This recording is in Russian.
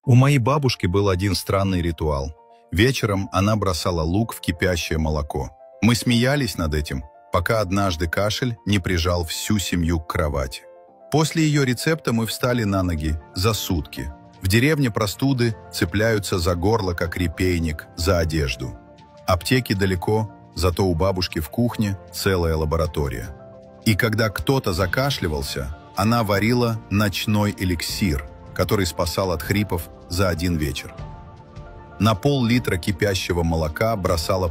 У моей бабушки был один странный ритуал. Вечером она бросала лук в кипящее молоко. Мы смеялись над этим, пока однажды кашель не прижал всю семью к кровати. После ее рецепта мы встали на ноги за сутки. В деревне простуды цепляются за горло, как репейник, за одежду. Аптеки далеко, зато у бабушки в кухне целая лаборатория. И когда кто-то закашливался, она варила ночной эликсир, который спасал от хрипов за один вечер. На пол-литра кипящего молока бросала